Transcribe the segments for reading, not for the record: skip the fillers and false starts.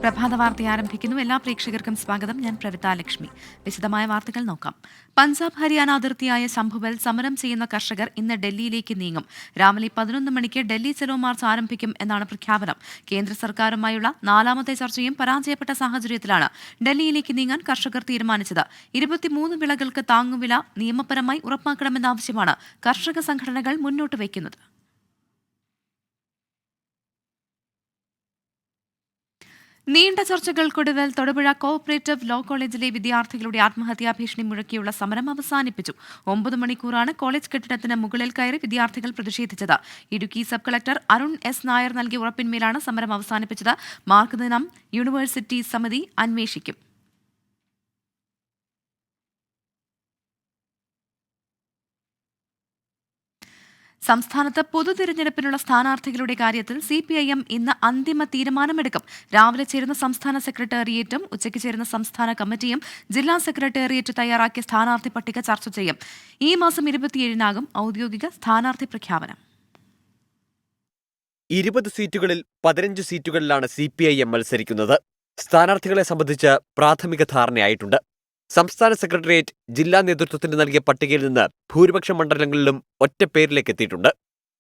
പ്രഭാത വാർത്ത ആരംഭിക്കുന്നു. എല്ലാ പ്രേക്ഷകർക്കും സ്വാഗതം. ഞാൻ പ്രവിത ലക്ഷ്മി. വിശദമായ വാർത്തകൾ നോക്കാം. പഞ്ചാബ് ഹരിയാന അതിർത്തിയായ ശംഭുവിൽ സമരം ചെയ്യുന്ന കർഷകർ ഇന്ന് ഡൽഹിയിലേക്ക് നീങ്ങും. രാവിലെ 11 മണിക്ക് ഡൽഹി ചലോ മാർച്ച് ആരംഭിക്കും എന്നാണ് പ്രഖ്യാപനം. കേന്ദ്ര സർക്കാരുമായുള്ള 4ാമത്തെ ചർച്ചയും പരാജയപ്പെട്ട സാഹചര്യത്തിലാണ് ഡൽഹിയിലേക്ക് നീങ്ങാൻ കർഷകർ തീരുമാനിച്ചത്. 23 വിളകൾക്ക് താങ്ങുവില നിയമപരമായി ഉറപ്പാക്കണമെന്ന ആവശ്യമാണ് കർഷക സംഘടനകൾ മുന്നോട്ട് വയ്ക്കുന്നത്. നീണ്ട ചർച്ചകൾക്കൊടുവിൽ തൊടുപുഴ കോഓപ്പറേറ്റീവ് ലോ കോളേജിലെ വിദ്യാർത്ഥികളുടെ ആത്മഹത്യാ ഭീഷണി മുഴക്കിയുള്ള സമരം അവസാനിപ്പിച്ചു. 9 മണിക്കൂറാണ് കോളേജ് കെട്ടിടത്തിന് മുകളിൽ കയറി വിദ്യാർത്ഥികൾ പ്രതിഷേധിച്ചത്. Idukki sub collector Arun S Nair നൽകിയ ഉറപ്പിന്മേലാണ് സമരം അവസാനിപ്പിച്ചത്. മാർക്ക് ദിനം യൂണിവേഴ്സിറ്റി സമിതി അന്വേഷിക്കും. സംസ്ഥാനത്ത് പൊതുതിരഞ്ഞെടുപ്പിനുള്ള സ്ഥാനാർത്ഥികളുടെ കാര്യത്തിൽ CPIM ഇന്ന് അന്തിമ തീരുമാനമെടുക്കും. രാവിലെ ചേരുന്ന സംസ്ഥാന സെക്രട്ടേറിയറ്റും ഉച്ചയ്ക്ക് ചേരുന്ന സംസ്ഥാന കമ്മിറ്റിയും ജില്ലാ സെക്രട്ടേറിയറ്റ് തയ്യാറാക്കിയ സ്ഥാനാർത്ഥി പട്ടിക ചർച്ച ചെയ്യും. ഈ മാസം 27-നാകും ഔദ്യോഗിക സ്ഥാനാർത്ഥി പ്രഖ്യാപനം. 20 സീറ്റുകളിൽ 15 സീറ്റുകളിലാണ് CPIM മത്സരിക്കുന്നത്. സ്ഥാനാർത്ഥികളെ സംബന്ധിച്ച് പ്രാഥമിക ധാരണയായിട്ടുണ്ട്. സംസ്ഥാന സെക്രട്ടേറിയറ്റ് ജില്ലാ നേതൃത്വത്തിന് നൽകിയ പട്ടികയിൽ നിന്ന് ഭൂരിപക്ഷം മണ്ഡലങ്ങളിലും ഒറ്റ പേരിലേക്ക് എത്തിയിട്ടുണ്ട്.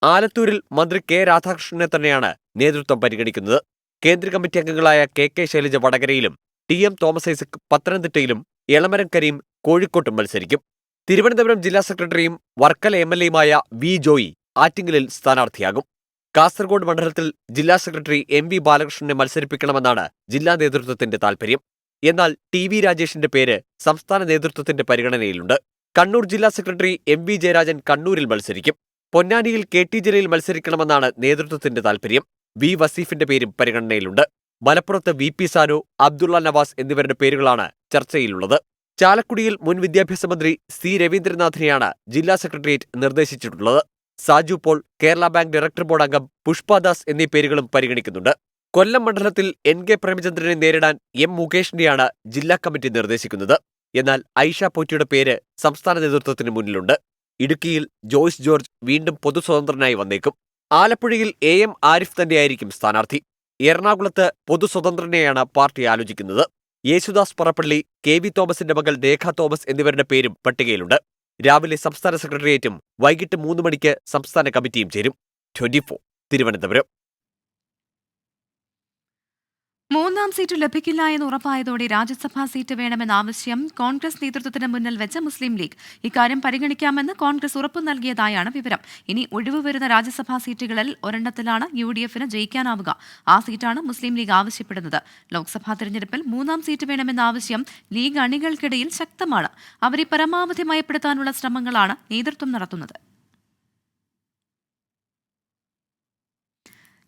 ആലത്തൂരിൽ മന്ത്രി K രാധാകൃഷ്ണനെ തന്നെയാണ് നേതൃത്വം പരിഗണിക്കുന്നത്. കേന്ദ്ര കമ്മിറ്റി അംഗങ്ങളായ KK ശൈലജ വടകരയിലും TM തോമസ് ഐസക് പത്തനംതിട്ടയിലും എളമരം കരീം കോഴിക്കോട്ടും മത്സരിക്കും. തിരുവനന്തപുരം ജില്ലാ സെക്രട്ടറിയും വർക്കല MLAയുമായ V ജോയി ആറ്റിങ്ങലിൽ സ്ഥാനാർത്ഥിയാകും. കാസർഗോഡ് മണ്ഡലത്തിൽ ജില്ലാ സെക്രട്ടറി MV ബാലകൃഷ്ണനെ മത്സരിപ്പിക്കണമെന്നാണ് ജില്ലാ നേതൃത്വത്തിന്റെ താൽപര്യം. എന്നാൽ TV രാജേഷിന്റെ പേര് സംസ്ഥാന നേതൃത്വത്തിന്റെ പരിഗണനയിലുണ്ട്. കണ്ണൂർ ജില്ലാ സെക്രട്ടറി MV ജയരാജൻ കണ്ണൂരിൽ മത്സരിക്കും. പൊന്നാനിയിൽ KT ജലീൽ മത്സരിക്കണമെന്നാണ് നേതൃത്വത്തിന്റെ താൽപര്യം. V വസീഫിന്റെ പേരും പരിഗണനയിലുണ്ട്. മലപ്പുറത്ത് VP സാനു, അബ്ദുള്ള നവാസ് എന്നിവരുടെ പേരുകളാണ് ചർച്ചയിലുള്ളത്. ചാലക്കുടിയിൽ മുൻ വിദ്യാഭ്യാസ മന്ത്രി C രവീന്ദ്രനാഥിനെയാണ് ജില്ലാ സെക്രട്ടേറിയറ്റ് നിർദ്ദേശിച്ചിട്ടുള്ളത്. Saju Paul, Kerala bank director board അംഗം പുഷ്പദാസ് എന്നീ പേരുകളും പരിഗണിക്കുന്നുണ്ട്. കൊല്ലം മണ്ഡലത്തിൽ NK പ്രേമചന്ദ്രനെ നേരിടാൻ M മുകേഷിനെയാണ് ജില്ലാ കമ്മിറ്റി നിർദ്ദേശിക്കുന്നത്. എന്നാൽ ഐഷ പോറ്റിയുടെ പേര് സംസ്ഥാന നേതൃത്വത്തിന് മുന്നിലുണ്ട്. ഇടുക്കിയിൽ ജോയ്സ് ജോർജ് വീണ്ടും പൊതുസ്വതന്ത്രനായി വന്നേക്കും. ആലപ്പുഴയിൽ AM ആരിഫ് തന്നെയായിരിക്കും സ്ഥാനാർത്ഥി. എറണാകുളത്ത് പൊതുസ്വതന്ത്രനെയാണ് പാർട്ടി ആലോചിക്കുന്നത്. യേശുദാസ് പറപ്പള്ളി, KV തോമസിന്റെ മകൾ രേഖ തോമസ് എന്നിവരുടെ പേരും പട്ടികയിലുണ്ട്. രാവിലെ സംസ്ഥാന സെക്രട്ടേറിയറ്റും വൈകിട്ട് 3 മണിക്ക് സംസ്ഥാന കമ്മിറ്റിയും ചേരും. 24 തിരുവനന്തപുരം. 3ാം സീറ്റ് ലഭിക്കില്ല എന്ന് ഉറപ്പായതോടെ രാജ്യസഭാ സീറ്റ് വേണമെന്ന ആവശ്യം കോൺഗ്രസ് നേതൃത്വത്തിന് മുന്നിൽ വെച്ച മുസ്ലിം ലീഗ്. ഇക്കാര്യം പരിഗണിക്കാമെന്ന് കോൺഗ്രസ് ഉറപ്പു നൽകിയതായാണ് വിവരം. ഇനി ഒഴിവ് വരുന്ന രാജ്യസഭാ സീറ്റുകളിൽ ഒരെണ്ണത്തിലാണ് UDFന് ജയിക്കാനാവുക. ആ സീറ്റാണ് മുസ്ലിം ലീഗ് ആവശ്യപ്പെടുന്നത്. ലോക്സഭാ തെരഞ്ഞെടുപ്പിൽ 3ാം സീറ്റ് വേണമെന്ന ആവശ്യം ലീഗ് അണികൾക്കിടയിൽ ശക്തമാണ്. അവരെ പരമാവധി മയപ്പെടുത്താനുള്ള ശ്രമങ്ങളാണ് നേതൃത്വം നടത്തുന്നത്.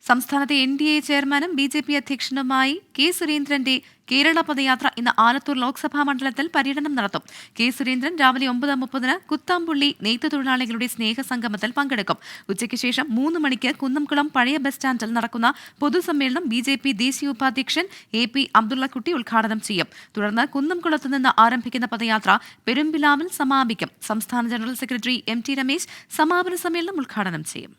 സംസ്ഥാനത്തെ NDA ചെയർമാനും BJP അധ്യക്ഷനുമായി K സുരേന്ദ്രന്റെ കേരള പദയാത്ര ഇന്ന് ആലത്തൂർ ലോക്സഭാ മണ്ഡലത്തിൽ പര്യടനം നടത്തും. K സുരേന്ദ്രൻ രാവിലെ 9:30 കുത്താമ്പുള്ളി നെയ്ത്ത് തൊഴിലാളികളുടെ സ്നേഹസംഗമത്തിൽ പങ്കെടുക്കും. ഉച്ചയ്ക്ക് ശേഷം 3 മണിക്ക് കുന്നംകുളം പഴയ ബസ് സ്റ്റാൻഡിൽ നടക്കുന്ന പൊതുസമ്മേളനം BJP ദേശീയ ഉപാധ്യക്ഷൻ AP അബ്ദുള്ളക്കുട്ടി ഉദ്ഘാടനം ചെയ്യും. തുടർന്ന് കുന്നംകുളത്ത് നിന്ന് ആരംഭിക്കുന്ന പദയാത്ര പെരുമ്പിലാവിൽ സമാപിക്കും. സംസ്ഥാന ജനറൽ സെക്രട്ടറി MT രമേശ് സമാപന സമ്മേളനം ഉദ്ഘാടനം ചെയ്യും.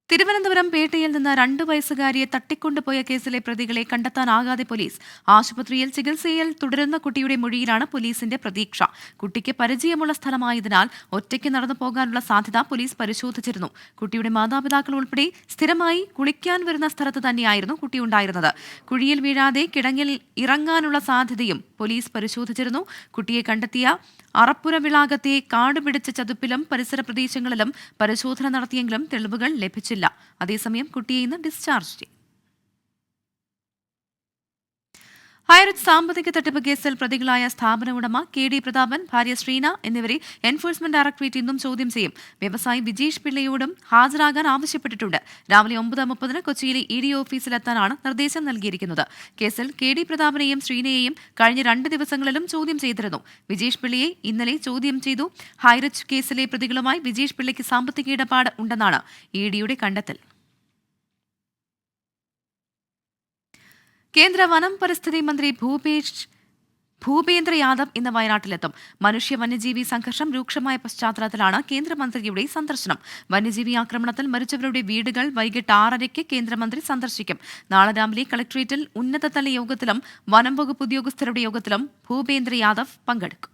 തിരുവനന്തപുരം പേട്ടയിൽ നിന്ന് 2 വയസ്സുകാരിയെ തട്ടിക്കൊണ്ടുപോയ കേസിലെ പ്രതികളെ കണ്ടെത്താനാകാതെ പോലീസ്. ആശുപത്രിയിൽ ചികിത്സയിൽ തുടരുന്ന കുട്ടിയുടെ മൊഴിയിലാണ് പോലീസിന്റെ പ്രതീക്ഷ. കുട്ടിക്ക് പരിചയമുള്ള സ്ഥലമായതിനാൽ ഒറ്റയ്ക്ക് നടന്നു പോകാനുള്ള സാധ്യത പോലീസ് പരിശോധിച്ചിരുന്നു. കുട്ടിയുടെ മാതാപിതാക്കൾ ഉൾപ്പെടെ സ്ഥിരമായി കുളിക്കാൻ വരുന്ന സ്ഥലത്ത് തന്നെയായിരുന്നു കുട്ടി ഉണ്ടായിരുന്നത്. കുഴിയിൽ വീഴാതെ കിടങ്ങിൽ ഇറങ്ങാനുള്ള സാധ്യതയും പോലീസ് പരിശോധിച്ചിരുന്നു. കുട്ടിയെ കണ്ടെത്തിയ അറപ്പുര വിളാകത്തെ കാടുപിടിച്ച ചതുപ്പിലും പരിസര പ്രദേശങ്ങളിലും പരിശോധന നടത്തിയെങ്കിലും തെളിവുകൾ ലഭിച്ചില്ല. അതേസമയം കുട്ടിയെ ഇന്ന് ഡിസ്ചാർജ് ചെയ്തു. ഹൈറിച്ച് സാമ്പത്തിക തട്ടിപ്പ് കേസിൽ പ്രതികളായ സ്ഥാപന ഉടമ KD പ്രതാപൻ, ഭാര്യ ശ്രീന എന്നിവരെ എൻഫോഴ്സ്മെന്റ് ഡയറക്ടറേറ്റ് ഇന്നും ചോദ്യം ചെയ്യും. വ്യവസായി വിജീഷ് പിള്ളയോടും ഹാജരാകാൻ ആവശ്യപ്പെട്ടിട്ടുണ്ട്. രാവിലെ 9:30 കൊച്ചിയിലെ ED ഓഫീസിലെത്താനാണ് നിർദ്ദേശം നൽകിയിരിക്കുന്നത്. കേസിൽ KD പ്രതാപനെയും ശ്രീനയെയും കഴിഞ്ഞ 2 ദിവസങ്ങളിലും ചോദ്യം ചെയ്തിരുന്നു. വിജീഷ് പിള്ളയെ ഇന്നലെ ചോദ്യം ചെയ്തു. ഹൈറിച്ച് കേസിലെ പ്രതികളുമായി വിജീഷ് പിള്ളയ്ക്ക് സാമ്പത്തിക ഇടപാട് ഉണ്ടെന്നാണ് EDയുടെ കണ്ടെത്തൽ. കേന്ദ്ര വനം പരിസ്ഥിതി മന്ത്രി ഭൂപേഷ് ഭൂപേന്ദ്ര യാദവ് ഇന്ന് വയനാട്ടിലെത്തും. മനുഷ്യ വന്യജീവി സംഘർഷം രൂക്ഷമായ പശ്ചാത്തലത്തിലാണ് കേന്ദ്രമന്ത്രിയുടെ സന്ദർശനം. വന്യജീവി ആക്രമണത്തിൽ മരിച്ചവരുടെ വീടുകൾ വൈകിട്ട് 6:30 കേന്ദ്രമന്ത്രി സന്ദർശിക്കും. നാളെ രാവിലെ കളക്ടറേറ്റിൽ ഉന്നതതല യോഗത്തിലും വനം വകുപ്പ് ഉദ്യോഗസ്ഥരുടെ യോഗത്തിലും ഭൂപേന്ദ്ര യാദവ് പങ്കെടുക്കും.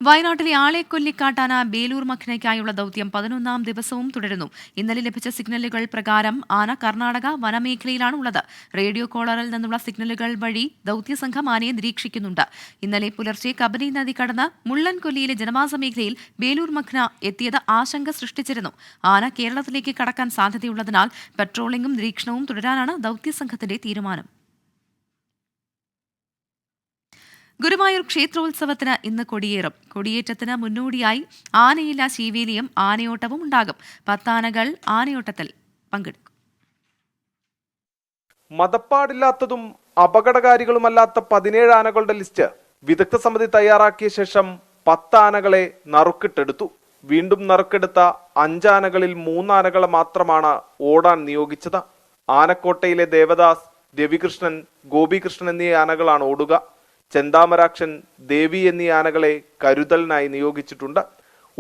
വയനാട്ടിലെ ആളെക്കൊല്ലിക്കാട്ടാന ബേലൂർ മഖ്നയ്ക്കായുള്ള ദൌത്യം 11ാം ദിവസവും തുടരുന്നു. ഇന്നലെ ലഭിച്ച സിഗ്നലുകൾ പ്രകാരം ആന കർണാടക വനമേഖലയിലാണ് ഉള്ളത്. റേഡിയോ കോളറിൽ നിന്നുള്ള സിഗ്നലുകൾ വഴി ദൌത്യസംഘം ആനയെ നിരീക്ഷിക്കുന്നുണ്ട്. ഇന്നലെ പുലർച്ചെ കബനി നദി കടന്ന് മുള്ളൻകൊല്ലിയിലെ ജനവാസ മേഖലയിൽ ബേലൂർ മഖ്ന എത്തിയത് ആശങ്ക സൃഷ്ടിച്ചിരുന്നു. ആന കേരളത്തിലേക്ക് കടക്കാൻ സാധ്യതയുള്ളതിനാൽ പട്രോളിംഗും നിരീക്ഷണവും തുടരാനാണ് ദൌത്യസംഘത്തിന്റെ തീരുമാനം. ഗുരുവായൂർ ക്ഷേത്രോത്സവത്തിന് ഇന്ന് കൊടിയേറും. കൊടിയേറ്റത്തിന് മുന്നോടിയായി ആനയില്ല ശീവേലിയും ആനയോട്ടവും ഉണ്ടാകും. 10 ആനകൾ ആനയോട്ടത്തിൽ പങ്കെടുക്കും. മതപ്പാടില്ലാത്തതും അപകടകാരികളുമല്ലാത്ത 17 ആനകളുടെ ലിസ്റ്റ് വിദഗ്ധ സമിതി തയ്യാറാക്കിയ ശേഷം 10 ആനകളെ നറുക്കിട്ടെടുത്തു. വീണ്ടും നറുക്കെടുത്ത 5 ആനകളിൽ 3 ആനകളെ മാത്രമാണ് ഓടാൻ നിയോഗിച്ചത്. ആനക്കോട്ടയിലെ ദേവദാസ്, രവികൃഷ്ണൻ, ഗോപികൃഷ്ണൻ എന്നീ ആനകളാണ് ഓടുക. ചെന്താമരാക്ഷൻ, ദേവി എന്നീ ആനകളെ കരുതലിനായി നിയോഗിച്ചിട്ടുണ്ട്.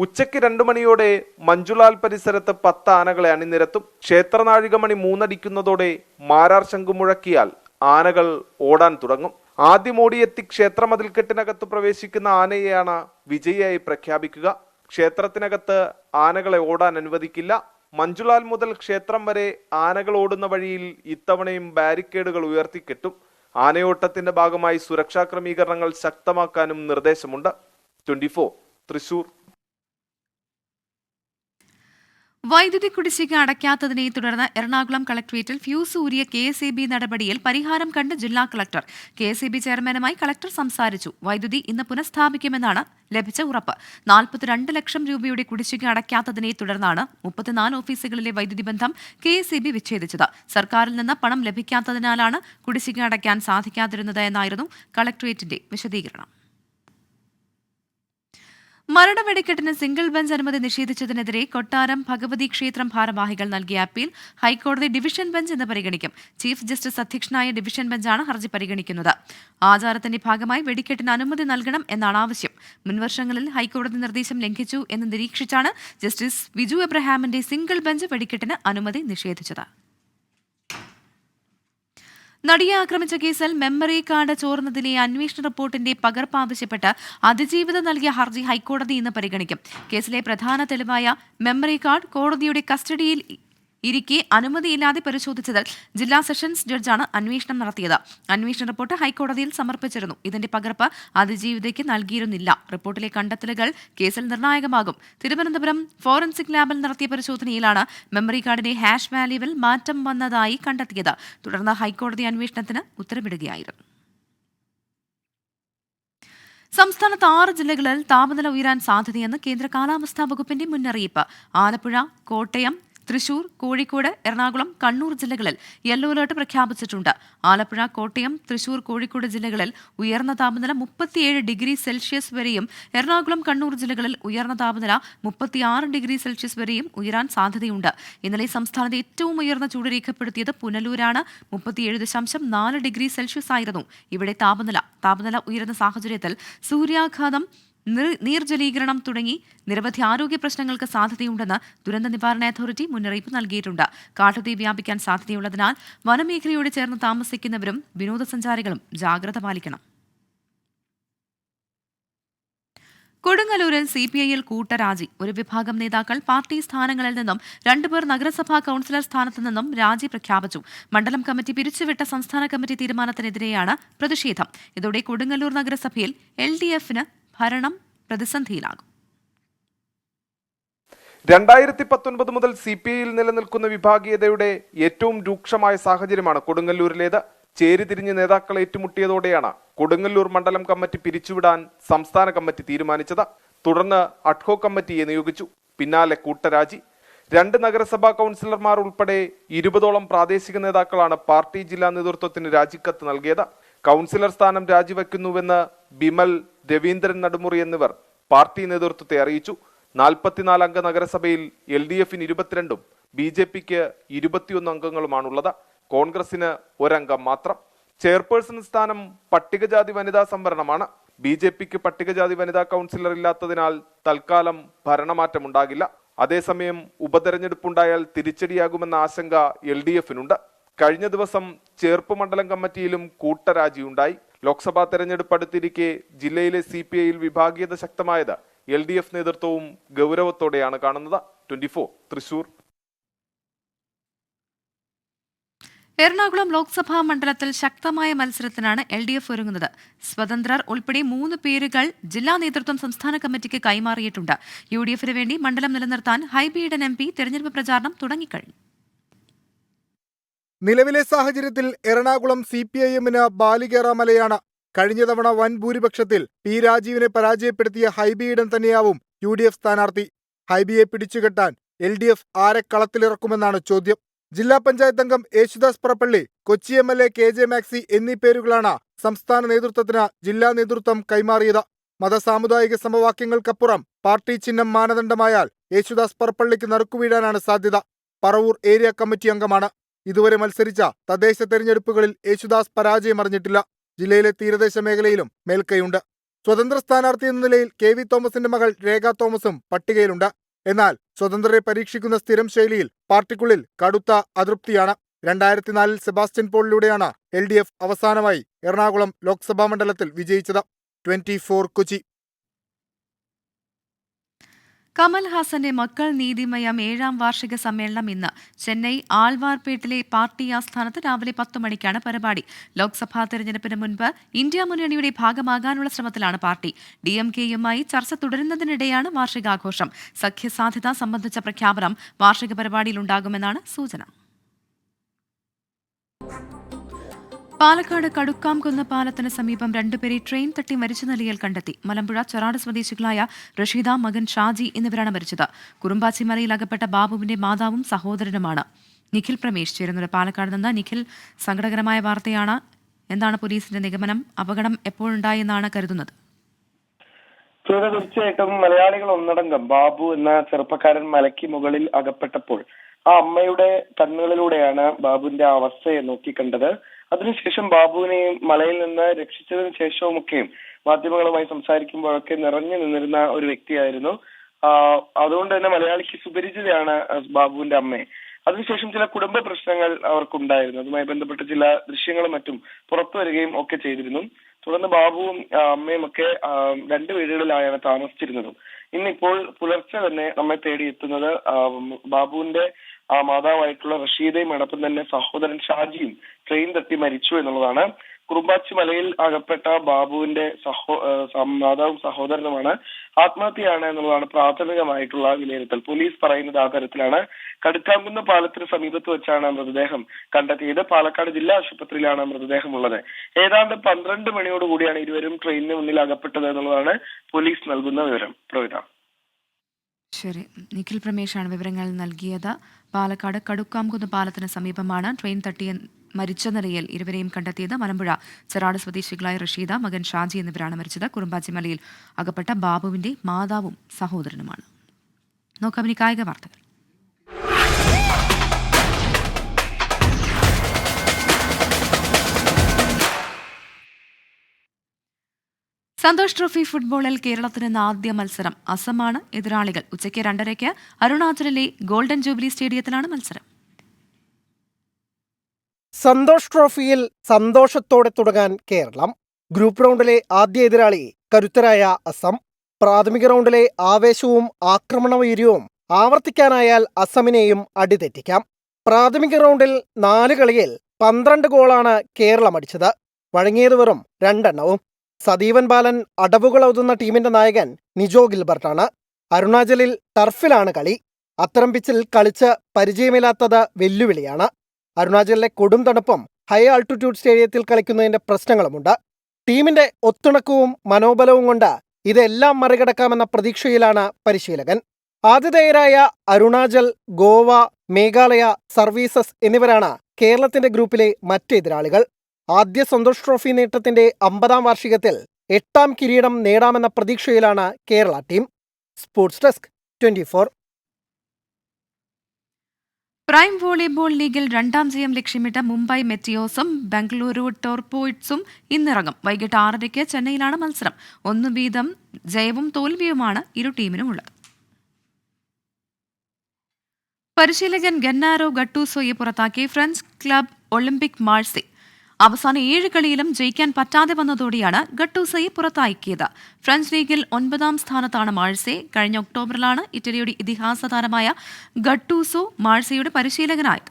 ഉച്ചയ്ക്ക് 2 മണിയോടെ മഞ്ജുലാൽ പരിസരത്ത് 10 ആനകളെ അണിനിരത്തും. ക്ഷേത്രനാഴികമണി 3 അടിക്കുന്നതോടെ മാരാർ ശംഖു മുഴക്കിയാൽ ആനകൾ ഓടാൻ തുടങ്ങും. ആദ്യം ഓടിയെത്തി ക്ഷേത്രമതിൽക്കെട്ടിനകത്ത് പ്രവേശിക്കുന്ന ആനയെയാണ് വിജയിയായി പ്രഖ്യാപിക്കുക. ക്ഷേത്രത്തിനകത്ത് ആനകളെ ഓടാൻ അനുവദിക്കില്ല. മഞ്ജുലാൽ മുതൽ ക്ഷേത്രം വരെ ആനകൾ ഓടുന്ന വഴിയിൽ ഇത്തവണയും ബാരിക്കേഡുകൾ ഉയർത്തിക്കെട്ടും. ആനയോട്ടത്തിന്റെ ഭാഗമായി സുരക്ഷാ ക്രമീകരണങ്ങൾ ശക്തമാക്കാനും നിർദ്ദേശമുണ്ട്. 24 തൃശൂർ. വൈദ്യുതി കുടിശ്ശിക അടയ്ക്കാത്തതിനെ തുടർന്ന് എറണാകുളം കളക്ടറേറ്റിൽ ഫ്യൂസ് ഊരിയ KSEB നടപടിയിൽ പരിഹാരം കണ്ട് ജില്ലാ കളക്ടർ. KSEB ചെയർമാനുമായി കളക്ടർ സംസാരിച്ചു. വൈദ്യുതി ഇന്ന് പുനഃസ്ഥാപിക്കുമെന്നാണ് ലഭിച്ച ഉറപ്പ്. 42 ലക്ഷം രൂപയുടെ കുടിശ്ശിക അടയ്ക്കാത്തതിനെ തുടർന്നാണ് 34 ഓഫീസുകളിലെ വൈദ്യുതി ബന്ധം KSEB വിച്ഛേദിച്ചത്. സർക്കാരിൽ നിന്ന് പണം ലഭിക്കാത്തതിനാലാണ് കുടിശ്ശിക അടയ്ക്കാൻ സാധിക്കാതിരുന്നത് എന്നായിരുന്നു കളക്ടറേറ്റിന്റെ വിശദീകരണം. മരണവെടിക്കെട്ടിന് സിംഗിൾ ബെഞ്ച് അനുമതി നിഷേധിച്ചതിനെതിരെ കൊട്ടാരം ഭഗവതി ക്ഷേത്രം ഭാരവാഹികൾ നൽകിയ അപ്പീൽ ഹൈക്കോടതി ഡിവിഷൻ ബെഞ്ച് ഇന്ന് പരിഗണിക്കും. ചീഫ് ജസ്റ്റിസ് അധ്യക്ഷനായ ഡിവിഷൻ ബെഞ്ചാണ് ഹർജി പരിഗണിക്കുന്നത്. ആചാരത്തിന്റെ ഭാഗമായി വെടിക്കെട്ടിന് അനുമതി നൽകണം എന്നാണ് ആവശ്യം. മുൻവർഷങ്ങളിൽ ഹൈക്കോടതി നിർദ്ദേശം ലംഘിച്ചു എന്ന് നിരീക്ഷിച്ചാണ് ജസ്റ്റിസ് വിജു എബ്രഹാമിന്റെ സിംഗിൾ ബെഞ്ച് വെടിക്കെട്ടിന് അനുമതി നിഷേധിച്ചത്. നടിയെ ആക്രമിച്ച കേസിൽ മെമ്മറി കാർഡ് ചോർന്നതിലെ അന്വേഷണ റിപ്പോർട്ടിന്റെ പകർപ്പ് ആവശ്യപ്പെട്ട് അതിജീവിത നൽകിയ ഹർജി ഹൈക്കോടതി ഇന്ന് പരിഗണിക്കും. കേസിലെ പ്രധാന തെളിവായ മെമ്മറി കാർഡ് കോടതിയുടെ കസ്റ്റഡിയിൽ ഇരിക്കെ അനുമതിയില്ലാതെ പരിശോധിച്ചതിൽ ജില്ലാ സെഷൻസ് ജഡ്ജാണ് അന്വേഷണം നടത്തിയത്. അന്വേഷണ റിപ്പോർട്ട് ഹൈക്കോടതിയിൽ സമർപ്പിച്ചിരുന്നു. ഇതിന്റെ പകർപ്പ് അതിജീവിതയ്ക്ക് നൽകിയിരുന്നില്ല. റിപ്പോർട്ടിലെ കണ്ടെത്തലുകൾ കേസിൽ നിർണായകമാകും. തിരുവനന്തപുരം ഫോറൻസിക് ലാബിൽ നടത്തിയ പരിശോധനയിലാണ് മെമ്മറി കാർഡിന്റെ ഹാഷ് വാല്യൂവിൽ മാറ്റം വന്നതായി കണ്ടെത്തിയത്. തുടർന്ന് ഹൈക്കോടതി അന്വേഷണത്തിന് ഉത്തരവിടുകയായിരുന്നു. സംസ്ഥാനത്ത് 6 ജില്ലകളിൽ താപനില ഉയരാൻ സാധ്യതയെന്ന് കേന്ദ്ര കാലാവസ്ഥാ വകുപ്പിന്റെ മുന്നറിയിപ്പ്. ആലപ്പുഴ, കോട്ടയം, തൃശൂർ, കോഴിക്കോട്, എറണാകുളം, കണ്ണൂർ ജില്ലകളിൽ യെല്ലോ അലർട്ട് പ്രഖ്യാപിച്ചിട്ടുണ്ട്. ആലപ്പുഴ, കോട്ടയം, തൃശൂർ, കോഴിക്കോട് ജില്ലകളിൽ ഉയർന്ന താപനില 37 ഡിഗ്രി സെൽഷ്യസ് വരെയും എറണാകുളം, കണ്ണൂർ ജില്ലകളിൽ ഉയർന്ന താപനില 36 ഡിഗ്രി സെൽഷ്യസ് വരെയും ഉയരാൻ സാധ്യതയുണ്ട്. ഇന്നലെ സംസ്ഥാനത്ത് ഏറ്റവും ഉയർന്ന ചൂട് രേഖപ്പെടുത്തിയത് പുനലൂരാണ്. 37.4 ഡിഗ്രി സെൽഷ്യസ് ആയിരുന്നു ഇവിടെ താപനില ഉയരുന്ന സാഹചര്യത്തിൽ സൂര്യാഘാതം, നീർജലീകരണം തുടങ്ങി നിരവധി ആരോഗ്യ പ്രശ്നങ്ങൾക്ക് സാധ്യതയുണ്ടെന്ന് ദുരന്ത നിവാരണ അതോറിറ്റി മുന്നറിയിപ്പ് നൽകിയിട്ടുണ്ട്. കാട്ടുതീ വ്യാപിക്കാൻ സാധ്യതയുള്ളതിനാൽ വനമേഖലയോട് ചേർന്ന് താമസിക്കുന്നവരും വിനോദസഞ്ചാരികളും ജാഗ്രത പാലിക്കണം. കൊടുങ്ങല്ലൂരിൽ CPIയിൽ കൂട്ടരാജി. ഒരു വിഭാഗം നേതാക്കൾ പാർട്ടി സ്ഥാനങ്ങളിൽ നിന്നും 2 പേർ നഗരസഭാ കൌൺസിലർ സ്ഥാനത്തു നിന്നും രാജി പ്രഖ്യാപിച്ചു. മണ്ഡലം കമ്മിറ്റി പിരിച്ചുവിട്ട സംസ്ഥാന കമ്മിറ്റി തീരുമാനത്തിനെതിരെയാണ് പ്രതിഷേധം. ഇതോടെ കൊടുങ്ങല്ലൂർ നഗരസഭയിൽ LDFന് ഭരണം പ്രതിസന്ധിയിലാകും. 2019 മുതൽ CPIയിൽ നിലനിൽക്കുന്ന വിഭാഗീയതയുടെ ഏറ്റവും രൂക്ഷമായ സാഹചര്യമാണ് കൊടുങ്ങല്ലൂരിലേത്. ചേരിതിരിഞ്ഞ് നേതാക്കൾ ഏറ്റുമുട്ടിയതോടെയാണ് കൊടുങ്ങല്ലൂർ മണ്ഡലം കമ്മിറ്റി പിരിച്ചുവിടാൻ സംസ്ഥാന കമ്മിറ്റി തീരുമാനിച്ചത്. തുടർന്ന് അഡ്ഹോക് കമ്മിറ്റിയെ നിയോഗിച്ചു. പിന്നാലെ കൂട്ടരാജി. 2 നഗരസഭാ കൌൺസിലർമാർ ഉൾപ്പെടെ 20ഓളം പ്രാദേശിക നേതാക്കളാണ് പാർട്ടി ജില്ലാ നേതൃത്വത്തിന് രാജിക്കത്ത് നൽകിയത്. കൌൺസിലർ സ്ഥാനം രാജിവെക്കുന്നുവെന്ന് ബിമൽ, രവീന്ദ്രൻ നടുമുറി എന്നിവർ പാർട്ടി നേതൃത്വത്തെ അറിയിച്ചു. 44 അംഗ നഗരസഭയിൽ LDFന് 22ഉം BJPക്ക് 21 അംഗങ്ങളുമാണുള്ളത്. കോൺഗ്രസിന് 1 അംഗം മാത്രം. ചെയർപേഴ്സൺ സ്ഥാനം പട്ടികജാതി വനിതാ സംവരണമാണ്. BJPക്ക് പട്ടികജാതി വനിതാ കൗൺസിലർ ഇല്ലാത്തതിനാൽ തൽക്കാലം ഭരണമാറ്റമുണ്ടാകില്ല. അതേസമയം ഉപതെരഞ്ഞെടുപ്പുണ്ടായാൽ തിരിച്ചടിയാകുമെന്ന ആശങ്ക LDFനുണ്ട്. കഴിഞ്ഞ ദിവസം ചേർപ്പ് മണ്ഡലം കമ്മിറ്റിയിലും കൂട്ടരാജിയുണ്ടായി. ലോക്സഭാ തെരഞ്ഞെടുപ്പ് അടുത്തിരിക്കെ ജില്ലയിലെ CPIയിൽ വിഭാഗീയത ശക്തമായത് LDF നേതൃത്വവും ഗൗരവത്തോടെയാണ് കാണുന്നത്. 24 തൃശൂർ. എറണാകുളം ലോക്സഭാ മണ്ഡലത്തിൽ ശക്തമായ മത്സരത്തിനാണ് LDF ഒരുങ്ങുന്നത്. സ്വതന്ത്രർ ഉൾപ്പെടെ 3 പേരുകൾ ജില്ലാ നേതൃത്വം സംസ്ഥാന കമ്മിറ്റിക്ക് കൈമാറിയിട്ടുണ്ട്. UDFന് വേണ്ടി മണ്ഡലം നിലനിർത്താൻ ഹൈബി ഈഡൻ MP തെരഞ്ഞെടുപ്പ് പ്രചാരണം തുടങ്ങിക്കഴിഞ്ഞു. നിലവിലെ സാഹചര്യത്തിൽ എറണാകുളം CPIഎമ്മിന് ബാലികേറാമലയാണ്. കഴിഞ്ഞ തവണ വൻ ഭൂരിപക്ഷത്തിൽ P രാജീവിനെ പരാജയപ്പെടുത്തിയ ഹൈബി ഈഡൻ തന്നെയാവും UDF സ്ഥാനാർത്ഥി. ഹൈബിയെ പിടിച്ചുകെട്ടാൻ LDF ആരെ കളത്തിലിറക്കുമെന്നാണ് ചോദ്യം. ജില്ലാ പഞ്ചായത്ത് അംഗം Yesudas Parappally, Kochi MLA KJ maxi എന്നീ പേരുകളാണ് സംസ്ഥാന നേതൃത്വത്തിന് ജില്ലാ നേതൃത്വം കൈമാറിയത്. മതസാമുദായിക സമവാക്യങ്ങൾക്കപ്പുറം പാർട്ടി ചിഹ്നം മാനദണ്ഡമായാൽ യേശുദാസ് പറപ്പള്ളിക്ക് നറുക്കുവീഴാനാണ് സാധ്യത. പറവൂർ ഏരിയ കമ്മിറ്റി അംഗമാണ്. ഇതുവരെ മത്സരിച്ച തദ്ദേശ തെരഞ്ഞെടുപ്പുകളിൽ യേശുദാസ് പരാജയമറിഞ്ഞിട്ടില്ല. ജില്ലയിലെ തീരദേശ മേഖലയിലും മേൽക്കൈയുണ്ട്. സ്വതന്ത്ര സ്ഥാനാർത്ഥി എന്ന നിലയിൽ KV തോമസിന്റെ മകൾ രേഖ തോമസും പട്ടികയിലുണ്ട്. എന്നാൽ സ്വതന്ത്രരെ പരീക്ഷിക്കുന്ന സ്ഥിരം ശൈലിയിൽ പാർട്ടിക്കുള്ളിൽ കടുത്ത അതൃപ്തിയാണ്. 2004 സെബാസ്റ്റ്യൻ പോളിലൂടെയാണ് LDF അവസാനമായി എറണാകുളം ലോക്സഭാ മണ്ഡലത്തിൽ വിജയിച്ചത്. 24 കൊച്ചി. കമൽ ഹാസന്റെ മക്കൾ നീതിമയം 7ാം വാർഷിക സമ്മേളനം ഇന്ന്. ചെന്നൈ ആൾവാർപേട്ടിലെ പാർട്ടി ആസ്ഥാനത്ത് രാവിലെ 10 മണിക്കാണ് പരിപാടി. ലോക്സഭാ തെരഞ്ഞെടുപ്പിന് മുൻപ് ഇന്ത്യ മുന്നണിയുടെ ഭാഗമാകാനുള്ള ശ്രമത്തിലാണ് പാർട്ടി. DMKയുമായി ചർച്ച തുടരുന്നതിനിടെയാണ് വാർഷികാഘോഷം. സഖ്യസാധ്യത സംബന്ധിച്ച പ്രഖ്യാപനം വാർഷിക പരിപാടിയിലുണ്ടാകുമെന്നാണ് സൂചന. പാലക്കാട് കടുക്കാംകുന്ന് പാലത്തിന് സമീപം 2 പേരെ ട്രെയിൻ തട്ടി മരിച്ച നിലയിൽ കണ്ടെത്തി. മലമ്പുഴ ചെറാട് സ്വദേശികളായ റഷീദ, മകൻ ഷാജി എന്നിവരാണ് മരിച്ചത്. കുറുമ്പാച്ചി മലയിൽ അകപ്പെട്ട ബാബുവിന്റെ മാതാവും സഹോദരനുമാണ്. നിഖിൽ പ്രമേഷ് ചേരുന്നത് പാലക്കാട് നിന്ന്. നിഖിൽ, സങ്കടകരമായ വാർത്തയാണ്. എന്താണ് പോലീസിന്റെ നിഗമനം? അപകടം എപ്പോഴുണ്ടായെന്നാണ് കരുതുന്നത്? തീർച്ചയായിട്ടും മലയാളികൾ ഒന്നടങ്കം ബാബു എന്ന ചെറുപ്പക്കാരൻ മലയ്ക്ക് മുകളിൽ അകപ്പെട്ടപ്പോൾ ആ അമ്മയുടെ കണ്ണുകളിലൂടെയാണ് ബാബുവിന്റെ അവസ്ഥയെ നോക്കിക്കണ്ടത്. അതിനുശേഷം ബാബുവിനെ മലയിൽ നിന്ന് രക്ഷിച്ചതിന് ശേഷവുമൊക്കെയും മാധ്യമങ്ങളുമായി സംസാരിക്കുമ്പോഴൊക്കെ നിറഞ്ഞു നിന്നിരുന്ന ഒരു വ്യക്തിയായിരുന്നു. അതുകൊണ്ട് തന്നെ മലയാളിക്ക് സുപരിചിതയാണ് ബാബുവിന്റെ അമ്മയെ. അതിനുശേഷം ചില കുടുംബ പ്രശ്നങ്ങൾ അവർക്കുണ്ടായിരുന്നു. അതുമായി ബന്ധപ്പെട്ട് ചില ദൃശ്യങ്ങളും മറ്റും പുറത്തു വരികയും ഒക്കെ ചെയ്തിരുന്നു. തുടർന്ന് ബാബുവും അമ്മയും ഒക്കെ 2 വീടുകളിലായാണ് താമസിച്ചിരുന്നതും. ഇന്നിപ്പോൾ പുലർച്ചെ തന്നെ നമ്മെ തേടിയെത്തുന്നത് ബാബുവിന്റെ മാതാവായിട്ടുള്ള റഷീദയും അടക്കം തന്നെ സഹോദരൻ ഷാജിയും ട്രെയിൻ തട്ടി മരിച്ചു എന്നുള്ളതാണ്. കുറുമ്പാച്ചി മലയിൽ അകപ്പെട്ട ബാബുവിന്റെ മാതാവും സഹോദരനുമാണ്. ആത്മഹത്യയാണ് എന്നുള്ളതാണ് പ്രാഥമികമായിട്ടുള്ള വിലയിരുത്തൽ. പോലീസ് പറയുന്നത് ആ തരത്തിലാണ്. കടുക്കാംകുന്ന് പാലത്തിന് സമീപത്ത് വെച്ചാണ് മൃതദേഹം കണ്ടെത്തിയത്. പാലക്കാട് ജില്ലാ ആശുപത്രിയിലാണ് മൃതദേഹം ഉള്ളത്. ഏതാണ്ട് 12 മണിയോടുകൂടിയാണ് ഇരുവരും ട്രെയിനിന് മുന്നിൽ അകപ്പെട്ടത് എന്നുള്ളതാണ് പോലീസ് നൽകുന്ന വിവരം. പ്രവിത. ശരി, നിഖിൽ പ്രമേഷാണ് വിവരങ്ങൾ നൽകിയത്. പാലക്കാട് കടുക്കാംകുന്ന് പാലത്തിന് സമീപമാണ് ട്രെയിൻ തട്ടി മരിച്ച നിലയിൽ ഇരുവരെയും കണ്ടെത്തിയത്. മലമ്പുഴ ചെറാട് സ്വദേശികളായ റഷീദ, മകൻ ഷാജി എന്നിവരാണ് മരിച്ചത്. കുറുമ്പാച്ചി മലയിൽ അകപ്പെട്ട ബാബുവിന്റെ മാതാവും സഹോദരനുമാണ്. നോക്കാം ഇനി കായിക വാർത്തകൾ. സന്തോഷ് ട്രോഫി ഫുട്ബോളിൽ കേരളത്തിന് ഇന്ന് ആദ്യ മത്സരം. അസമാണ് എതിരാളികൾ. ഉച്ചയ്ക്ക് 2:30 അരുണാചലിലെ ഗോൾഡൻ ജൂബിലി സ്റ്റേഡിയത്തിലാണ് മത്സരം. സന്തോഷ് ട്രോഫിയിൽ സന്തോഷത്തോടെ തുടങ്ങാൻ കേരളം. ഗ്രൂപ്പ് റൗണ്ടിലെ ആദ്യ എതിരാളി കരുത്തരായ അസം. പ്രാഥമിക റൗണ്ടിലെ ആവേശവും ആക്രമണവീര്യവും ആവർത്തിക്കാനായാൽ അസമിനെയും അടിതെറ്റിക്കാം. പ്രാഥമിക റൗണ്ടിൽ 4 കളിയിൽ 12 ഗോളാണ് കേരളം അടിച്ചത്. വഴങ്ങിയത് വെറും 2 എണ്ണവും. സദീവൻ ബാലൻ അടവുകളൊതുന്ന ടീമിന്റെ നായകൻ നിജോ ഗിൽബർട്ടാണ്. അരുണാചലിൽ ടർഫിലാണ് കളി. അത്തരം പിച്ചിൽ കളിച്ച് പരിചയമില്ലാത്തത് വെല്ലുവിളിയാണ്. അരുണാചലിലെ കൊടും തണുപ്പും ഹൈ ആൾട്ടിറ്റ്യൂഡ് സ്റ്റേഡിയത്തിൽ കളിക്കുന്നതിന്റെ പ്രശ്നങ്ങളുമുണ്ട്. ടീമിന്റെ ഒത്തിണക്കവും മനോബലവും കൊണ്ട് ഇതെല്ലാം മറികടക്കാമെന്ന പ്രതീക്ഷയിലാണ് പരിശീലകൻ. ആതിഥേയരായ അരുണാചൽ, ഗോവ, മേഘാലയ, സർവീസസ് എന്നിവരാണ് കേരളത്തിന്റെ ഗ്രൂപ്പിലെ മറ്റ് എതിരാളികൾ. ആദ്യ സന്തോഷ് ട്രോഫി നേട്ടത്തിന്റെ 50ാം വാർഷികത്തിൽ 8ാം കിരീടം നേടാമെന്ന പ്രതീക്ഷയിലാണ് Kerala team. Sports desk 24. Prime volleyball ലീഗിൽ 2ാം ജയം ലക്ഷ്യമിട്ട് മുംബൈ മെറ്റിയോസും ബംഗളൂരു ടോർപോയിറ്റ്സും ഇന്നിറങ്ങും. വൈകിട്ട് 6:30 ചെന്നൈയിലാണ് മത്സരം. 1 വീതം ജയവും തോൽവിയുമാണ് ഇരു ടീമിനുമുള്ളത്. പരിശീലകൻ ഗന്നാരോ ഗട്ടൂസോയെ പുറത്താക്കി ഫ്രഞ്ച് ക്ലബ് ഒളിമ്പിക് മാഴ്സെ. അവസാന 7 കളിയിലും ജയിക്കാൻ പറ്റാതെ വന്നതോടെയാണ് ഗട്ടൂസോയെ പുറത്താക്കിയത്. ഫ്രഞ്ച് ലീഗിൽ 9ാം സ്ഥാനത്താണ് മാഴ്സെ. കഴിഞ്ഞ ഒക്ടോബറിലാണ് ഇറ്റലിയുടെ ഇതിഹാസ താരമായ ഗട്ടൂസോ മാഴ്സയുടെ പരിശീലകനായത്.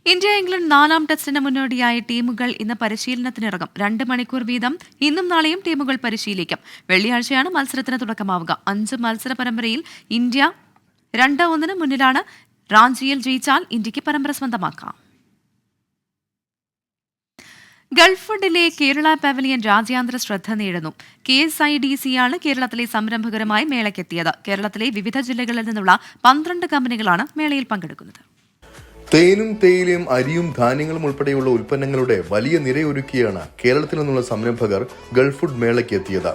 ഇന്ത്യ ഇംഗ്ലണ്ട് 4ാം ടെസ്റ്റിന് മുന്നോടിയായി ടീമുകൾ ഇന്ന് പരിശീലനത്തിനിറങ്ങും. 2 മണിക്കൂർ വീതം ഇന്നും നാളെയും ടീമുകൾ പരിശീലിക്കും. വെള്ളിയാഴ്ചയാണ് മത്സരത്തിന് തുടക്കമാവുക. 5 മത്സര പരമ്പരയിൽ ഇന്ത്യ 2-1 മുന്നിലാണ്. റാഞ്ചിയിൽ ജയിച്ചാൽ ഇന്ത്യക്ക് പരമ്പര സ്വന്തമാക്കാം. ഗൾഫ് ഫുഡിലെ കേരള പവലിയൻ രാജ്യാന്തര ശ്രദ്ധ നേടുന്നു. KSIDCയാണ് കേരളത്തിലെ സംരംഭകരുമായി മേളയ്ക്കെത്തിയത്. കേരളത്തിലെ വിവിധ ജില്ലകളിൽ നിന്നുള്ള 12 കമ്പനികളാണ് മേളയിൽ പങ്കെടുക്കുന്നത്. തേനും തേയിലയും അരിയും ധാന്യങ്ങളും ഉൾപ്പെടെയുള്ള ഉൽപ്പന്നങ്ങളുടെ വലിയ നിരയൊരുക്കിയാണ് കേരളത്തിൽ നിന്നുള്ള സംരംഭകർ ഗൾഫ് ഫുഡ് മേളയ്ക്ക് എത്തിയത്.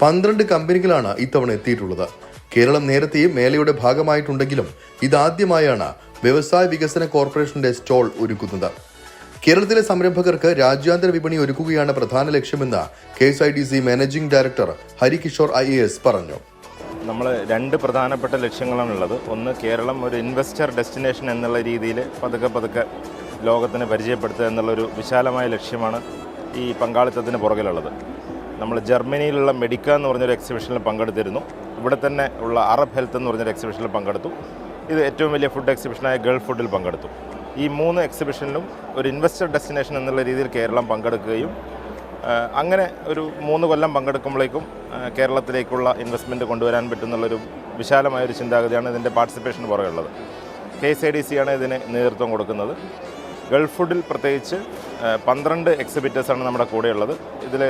12 കമ്പനികളാണ് ഇത്തവണ എത്തിയിട്ടുള്ളത്. കേരളം നേരത്തെ മേളയുടെ ഭാഗമായിട്ടുണ്ടെങ്കിലും ഇതാദ്യമായാണ് വ്യവസായ വികസന കോർപ്പറേഷന്റെ സ്റ്റോൾ ഒരുക്കുന്നത്. കേരളത്തിലെ സംരംഭകർക്ക് രാജ്യാന്തര വിപണി ഒരുക്കുകയാണ് പ്രധാന ലക്ഷ്യമെന്ന് KSIDC managing director Harikishore IAS പറഞ്ഞു. നമ്മൾ 2 പ്രധാനപ്പെട്ട ലക്ഷ്യങ്ങളാണുള്ളത്. ഒന്ന്, കേരളം ഒരു ഇൻവെസ്റ്റർ ഡെസ്റ്റിനേഷൻ എന്നുള്ള രീതിയിൽ പതുക്കെ ലോകത്തിന് പരിചയപ്പെടുത്തുക എന്നുള്ളൊരു വിശാലമായ ലക്ഷ്യമാണ് ഈ പങ്കാളിത്തത്തിന് പുറകിലുള്ളത്. നമ്മൾ ജർമ്മനിയിലുള്ള മെഡിക്ക എന്ന് പറഞ്ഞൊരു എക്സിബിഷനിൽ പങ്കെടുത്തിരുന്നു. ഇവിടെ തന്നെ ഉള്ള അറബ് ഹെൽത്ത് എന്ന് പറഞ്ഞൊരു എക്സിബിഷനിൽ പങ്കെടുത്തു. ഇത് ഏറ്റവും വലിയ ഫുഡ് എക്സിബിഷനായ ഗൾഫ് ഫുഡിൽ പങ്കെടുത്തു. ഈ 3 എക്സിബിഷനിലും ഒരു ഇൻവെസ്റ്റർ ഡെസ്റ്റിനേഷൻ എന്നുള്ള രീതിയിൽ കേരളം പങ്കെടുക്കുകയും അങ്ങനെ ഒരു 3 കൊല്ലം പങ്കെടുക്കുമ്പോഴേക്കും കേരളത്തിലേക്കുള്ള ഇൻവെസ്റ്റ്മെൻറ്റ് കൊണ്ടുവരാൻ പറ്റുന്നുള്ളൊരു വിശാലമായൊരു ചിന്താഗതിയാണ് ഇതിൻ്റെ പാർട്ടിസിപ്പേഷന് പുറകെയുള്ളത്. KSIDCയാണ് ഇതിന് നേതൃത്വം കൊടുക്കുന്നത്. ഗൾഫ് ഫുഡിൽ പ്രത്യേകിച്ച് 12 എക്സിബിറ്റേഴ്സാണ് നമ്മുടെ കൂടെയുള്ളത്. ഇതിൽ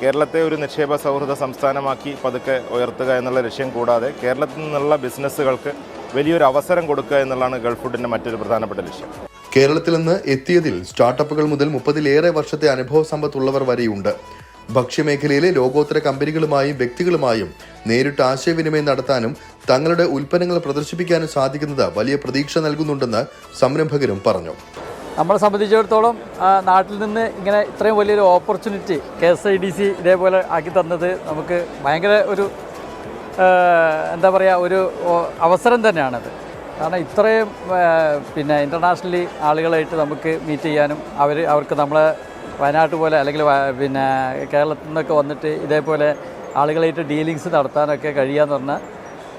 കേരളത്തെ ഒരു നിക്ഷേപ സൗഹൃദ സംസ്ഥാനമാക്കി പതുക്കെ ഉയർത്തുക എന്നുള്ള ലക്ഷ്യം കൂടാതെ കേരളത്തിൽ നിന്നുള്ള ബിസിനസ്സുകൾക്ക് വലിയൊരു അവസരം കൊടുക്കുക എന്നുള്ളതാണ് ഗൾഫ് ഫുഡിൻ്റെ മറ്റൊരു പ്രധാനപ്പെട്ട ലക്ഷ്യം. കേരളത്തിൽ നിന്ന് എത്തിയതിൽ സ്റ്റാർട്ടപ്പുകൾ മുതൽ 30-ലേറെ വർഷത്തെ അനുഭവ സമ്പത്തുള്ളവർ വരെയുണ്ട്. ഭക്ഷ്യമേഖലയിലെ ലോകോത്തര കമ്പനികളുമായും വ്യക്തികളുമായും നേരിട്ട് ആശയവിനിമയം നടത്താനും തങ്ങളുടെ ഉൽപ്പന്നങ്ങൾ പ്രദർശിപ്പിക്കാനും സാധിക്കുന്നത് വലിയ പ്രതീക്ഷ നൽകുന്നുണ്ടെന്ന് സംരംഭകരും പറഞ്ഞു. നമ്മളെ സംബന്ധിച്ചിടത്തോളം നാട്ടിൽ നിന്ന് ഇങ്ങനെ ഇത്രയും വലിയൊരു ഓപ്പർച്യൂണിറ്റി KSIDC ഇതേപോലെ ആക്കി തന്നത് നമുക്ക് ഭയങ്കര ഒരു എന്താ പറയുക ഒരു അവസരം തന്നെയാണത്. കാരണം ഇത്രയും ഇൻ്റർനാഷണലി ആളുകളായിട്ട് നമുക്ക് മീറ്റ് ചെയ്യാനും അവർക്ക് നമ്മളെ വയനാട്ട് പോലെ അല്ലെങ്കിൽ കേരളത്തിൽ നിന്നൊക്കെ വന്നിട്ട് ഇതേപോലെ ആളുകളായിട്ട് ഡീലിങ്സ് നടത്താനൊക്കെ കഴിയുകയെന്ന് പറഞ്ഞാൽ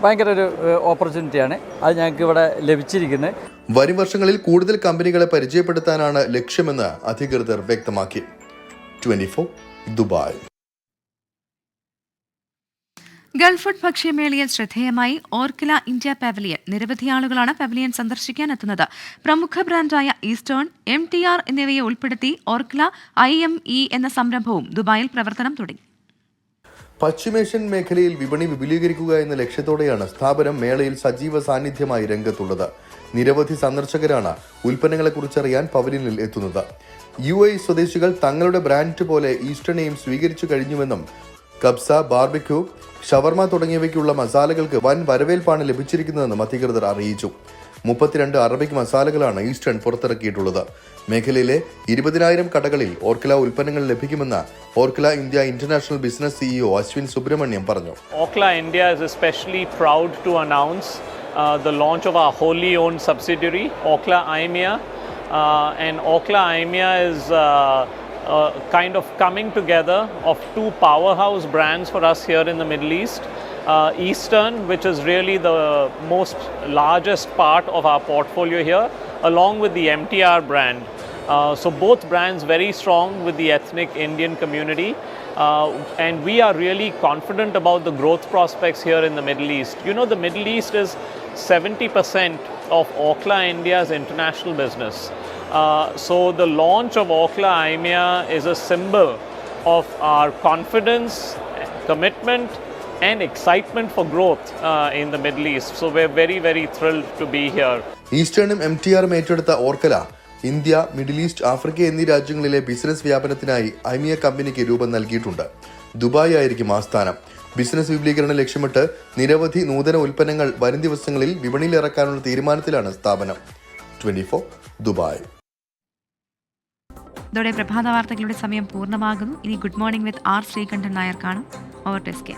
ഭയങ്കര ഒരു ഓപ്പർച്യൂണിറ്റിയാണ്. അത് ഞങ്ങൾക്ക് ഇവിടെ ലഭിച്ചിരിക്കുന്നത്. വരും വർഷങ്ങളിൽ കൂടുതൽ കമ്പനികളെ പരിചയപ്പെടുത്താനാണ് ലക്ഷ്യമെന്ന് അധികൃതർ വ്യക്തമാക്കി. 24 ദുബായ്. ഗൾഫ് ഫുഡ് ഭക്ഷ്യമേളയിൽ ശ്രദ്ധേയമായി ഓർക്കില ഇന്ത്യ പവലിയൻ. നിരവധി ആളുകളാണ് പവലിയൻ സന്ദർശിക്കാൻ എത്തുന്നത്. പ്രമുഖ ബ്രാൻഡായ ഈസ്റ്റേൺ, MTR എന്നിവയെ ഉൾപ്പെടുത്തി ഓർക്കില IME എന്ന സംരംഭവും ദുബായിൽ പ്രവർത്തനം തുടങ്ങി. പശ്ചിമേഷ്യൻ മേഖലയിൽ വിപണി വിപുലീകരിക്കുക എന്ന ലക്ഷ്യത്തോടെയാണ് സ്ഥാപനം മേളയിൽ സജീവ സാന്നിധ്യമായി രംഗത്തുള്ളത്. നിരവധി സന്ദർശകരാണ് ഉൽപ്പന്നങ്ങളെക്കുറിച്ചറിയാൻ പവലിയനിൽ എത്തുന്നത്. UAE സ്വദേശികൾ തങ്ങളുടെ ബ്രാൻഡ് പോലെ ഈസ്റ്റേണെയും സ്വീകരിച്ചു കഴിഞ്ഞുവെന്നും കബ്സ, ബാർബിക്യൂ, ഷവർമ തുടങ്ങിയവയ്ക്കുള്ള മസാലകൾക്ക് വൻ വരവേൽപ്പാണ് ലഭിച്ചിരിക്കുന്നതെന്നും അധികൃതർ അറിയിച്ചു. 32 അറബിക് മസാലകളാണ് ഈസ്റ്റേൺ പുറത്തിറക്കിയിട്ടുള്ളത്. മേഖലയിലെ 20,000 കടകളിൽ ഓർക്കില ഉൽപ്പന്നങ്ങൾ ലഭിക്കുമെന്ന് Orkla India international business CEO Ashwin Subramaniam പറഞ്ഞു. Orkla India is especially proud to announce the launch of our wholly owned subsidiary, Orkla IMEA. And Orkla IMEA is kind of coming together of 2 powerhouse brands for us here in the Middle East. Eastern, which is really the most largest part of our portfolio here, along with the MTR brand. So both brands very strong with the ethnic Indian community. And we are really confident about the growth prospects here in the Middle East. You know, the Middle East is 70% of Orkla India's international business. So the launch of Orkla IMEA is a symbol of our confidence, commitment and excitement for growth in the Middle East. So we're very, very thrilled to be here. ഈസ്റ്റേണും MTRും ഏറ്റെടുത്ത ഓർക്കല India, middle east, Africa എന്നീ രാജ്യങ്ങളിലെ business വ്യാപനത്തിനായി IMEA കമ്പനിക്ക് രൂപം നൽകിയിട്ടുണ്ട്. Dubai ആയിരിക്കും ആസ്ഥാനം. Business വിപുലീകരണം ലക്ഷ്യമിട്ട് നിരവധി നൂതന ഉൽപ്പന്നങ്ങൾ വരും ദിവസങ്ങളിൽ വിപണിയിൽ ഇറക്കാനുള്ള തീരുമാനത്തിലാണ് സ്ഥാപനം. 24 ദുബായ്. ഇതോടെ പ്രഭാത വാർത്തകളുടെ സമയം പൂർണ്ണമാകുന്നു. ഇനി good morning with R Sreekandan Nair കാണും. Over to എസ്കേ.